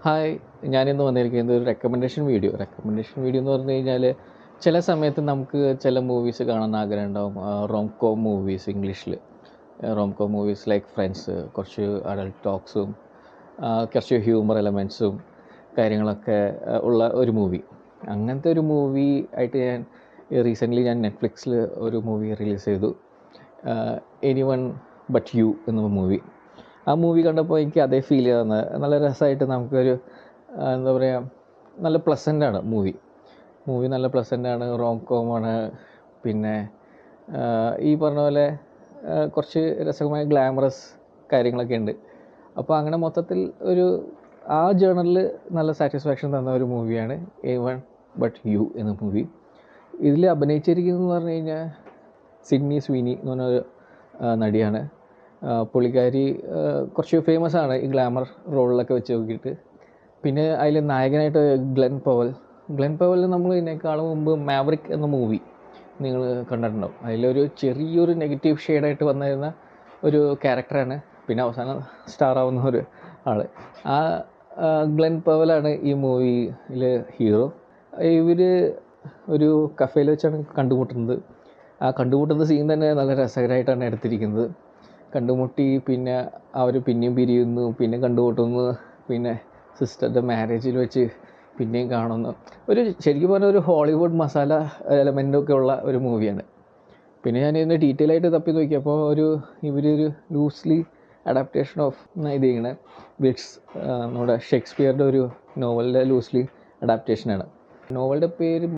Hi, ഞാനിന്ന് വന്നിരിക്കുന്നത് ഒരു റെക്കമെൻഡേഷൻ വീഡിയോ എന്ന് പറഞ്ഞു കഴിഞ്ഞാൽ ചില സമയത്ത് നമുക്ക് ചില മൂവീസ് കാണാൻ ആഗ്രഹം ഉണ്ടാവും. റോംകോം മൂവീസ് ഇംഗ്ലീഷിൽ. റോംകോം മൂവീസ് ലൈക്ക് ഫ്രണ്ട്സ്, കുറച്ച് അഡൾട്ട് ടോക്സും കുറച്ച് ഹ്യൂമർ എലമെൻറ്റ്സും കാര്യങ്ങളൊക്കെ ഉള്ള ഒരു മൂവി. അങ്ങനത്തെ ഒരു മൂവി ആയിട്ട് റീസെൻ്റ്ലി ഞാൻ നെറ്റ്ഫ്ലിക്സിൽ ഒരു മൂവി റിലീസ് ചെയ്തു. എനിവൺ ബട്ട് യു എന്ന മൂവി. ആ മൂവി കണ്ടപ്പോൾ എനിക്ക് അതേ ഫീൽ ചെയ്തത്. നല്ല രസമായിട്ട് നമുക്കൊരു എന്താ പറയുക, നല്ല പ്ലസൻ്റാണ് മൂവി. നല്ല പ്ലസൻ്റാണ്, റോംകോമാണ്. പിന്നെ ഈ പറഞ്ഞ പോലെ കുറച്ച് രസകരമായ ഗ്ലാമറസ് കാര്യങ്ങളൊക്കെ ഉണ്ട്. അപ്പോൾ അങ്ങനെ മൊത്തത്തിൽ ഒരു ആ ജേണലിൽ നല്ല സാറ്റിസ്ഫാക്ഷൻ തന്ന ഒരു മൂവിയാണ് എനിവൺ ബട്ട് യു എന്ന മൂവി. ഇതിൽ അഭിനയിച്ചിരിക്കുന്നതെന്ന് പറഞ്ഞു കഴിഞ്ഞാൽ സിഡ്നി സ്വീനി എന്ന് പറഞ്ഞൊരു നടിയാണ്. പുള്ളിക്കാരി കുറച്ച് ഫേമസ് ആണ് ഈ ഗ്ലാമർ റോളിലൊക്കെ വെച്ച് നോക്കിയിട്ട്. പിന്നെ അതിൽ നായകനായിട്ട് ഗ്ലെൻ പവൽ നമ്മൾ ഇതിനേക്കാളും മുമ്പ് മാവറിക് എന്ന മൂവി നിങ്ങൾ കണ്ടിട്ടുണ്ടാവും. അതിലൊരു ചെറിയൊരു നെഗറ്റീവ് ഷെയ്ഡായിട്ട് വന്നിരുന്ന ഒരു ക്യാരക്ടറാണ്. പിന്നെ അവസാനം സ്റ്റാർ ആവുന്ന ഒരു ആൾ. ആ ഗ്ലെൻ പവലാണ് ഈ മൂവിയിൽ ഹീറോ. ഇവർ ഒരു കഫേയിൽ വെച്ചാണ് കണ്ടുമുട്ടുന്നത്. ആ കണ്ടുമുട്ടുന്ന സീൻ തന്നെ നല്ല രസകരമായിട്ടാണ് എടുത്തിരിക്കുന്നത്. കണ്ടുമുട്ടി, പിന്നെ അവർ പിന്നെയും പിരിയുന്നു, പിന്നെ കണ്ടുമുട്ടുന്നു, പിന്നെ സിസ്റ്ററുടെ മാരേജിൽ വെച്ച് പിന്നെയും കാണുന്നു. ശരിക്കും പറഞ്ഞാൽ ഒരു ഹോളിവുഡ് മസാല എലമെൻ്റൊക്കെ ഉള്ള ഒരു മൂവിയാണ്. പിന്നെ ഞാൻ ഇതിൻ്റെ ഡീറ്റെയിൽ ആയിട്ട് തപ്പി നോക്കിയപ്പോൾ ഇവരൊരു ലൂസ്ലി അഡാപ്റ്റേഷൻ ഓഫ് ഇത് ചെയ്യണ വിറ്റ്സ്, നമ്മുടെ ഷേക്സ്പിയറുടെ ഒരു നോവലിൻ്റെ ലൂസ്ലി അഡാപ്റ്റേഷനാണ്. നോവലിൻ്റെ പേര്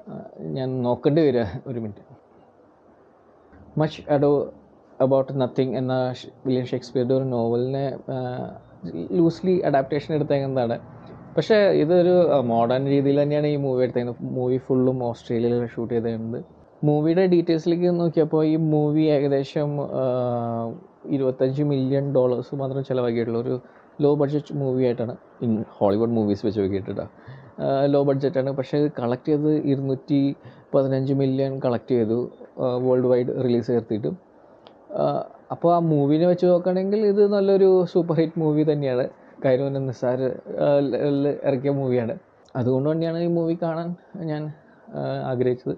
ഞാൻ നോക്കേണ്ടി വരിക, ഒരു minute. Much ado about nothing എന്ന വില്യം ഷേക്സ്പിയറുടെ ഒരു നോവലിനെ ലൂസ്ലി അഡാപ്റ്റേഷൻ എടുത്തേക്കുന്നതാണ്. പക്ഷേ ഇതൊരു മോഡേൺ രീതിയിൽ തന്നെയാണ് ഈ മൂവി എടുത്തേക്കുന്നത്. മൂവി ഫുള്ളും ഓസ്ട്രേലിയയിൽ ഷൂട്ട് ചെയ്തിട്ടുണ്ട്. മൂവിയുടെ ഡീറ്റെയിൽസിലേക്ക് നോക്കിയപ്പോൾ ഈ മൂവി ഏകദേശം $25 മില്യൺ മാത്രം ചിലവാക്കിയിട്ടുള്ള ഒരു ലോ ബഡ്ജറ്റ് മൂവി ആയിട്ടാണ് ഹോളിവുഡ് മൂവീസ് വെച്ച് നോക്കിയിട്ടാണ്. ലോ ബഡ്ജറ്റാണ്. പക്ഷേ ഇത് കളക്ട് ചെയ്ത് 215 മില്യൺ കളക്ട് ചെയ്തു വേൾഡ് വൈഡ് റിലീസ് ചേർത്തിട്ട്. അപ്പോൾ ആ മൂവിനെ വെച്ച് നോക്കുകയാണെങ്കിൽ ഇത് നല്ലൊരു സൂപ്പർ ഹിറ്റ് മൂവി തന്നെയാണ്. കാര്യം നിസ്സാര ഇറക്കിയ മൂവിയാണ്. അതുകൊണ്ട് തന്നെയാണ് ഈ മൂവി കാണാൻ ഞാൻ ആഗ്രഹിച്ചത്,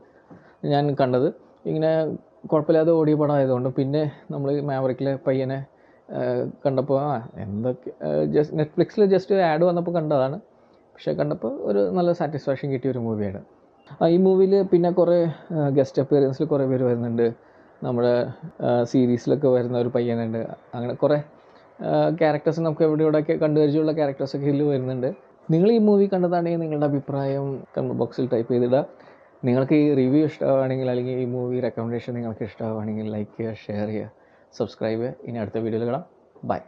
ഞാൻ കണ്ടത്. ഇങ്ങനെ കുഴപ്പമില്ലാതെ ഓടിയ പടം ആയതുകൊണ്ട്. പിന്നെ നമ്മൾ മാവറിക്കിലെ പയ്യനെ കണ്ടപ്പോൾ എന്തൊക്കെ നെറ്റ്ഫ്ലിക്സിൽ ജസ്റ്റ് ആഡ് വന്നപ്പോൾ കണ്ടതാണ്. പക്ഷേ കണ്ടപ്പോൾ ഒരു നല്ല സാറ്റിസ്ഫാക്ഷൻ കിട്ടിയ ഒരു മൂവിയാണ്. ഈ മൂവിയിൽ പിന്നെ കുറേ ഗസ്റ്റ് അപ്പിയറൻസിൽ കുറേ പേര് വരുന്നുണ്ട്. നമ്മുടെ സീരീസിലൊക്കെ വരുന്ന ഒരു പയ്യനുണ്ട്. അങ്ങനെ കുറേ ക്യാരക്ടേഴ്സ് നമുക്ക് എവിടെയോടെയൊക്കെ കണ്ടുപരിചയമുള്ള ക്യാരക്ടേഴ്സൊക്കെ ഇതിൽ വരുന്നുണ്ട്. നിങ്ങൾ ഈ മൂവി കണ്ടതാണെങ്കിൽ നിങ്ങളുടെ അഭിപ്രായം കമൻറ്റ് ബോക്സിൽ ടൈപ്പ് ചെയ്തിടുക. നിങ്ങൾക്ക് ഈ റിവ്യൂ ഇഷ്ടമാണെങ്കിൽ, അല്ലെങ്കിൽ ഈ മൂവി റെക്കമെൻഡേഷൻ നിങ്ങൾക്ക് ഇഷ്ടമാണെങ്കിൽ ലൈക്ക് ചെയ്യുക, ഷെയർ ചെയ്യുക, സബ്സ്ക്രൈബ് ചെയ്യുക. ഇനി അടുത്ത വീഡിയോയിൽ കാണാം. ബൈ.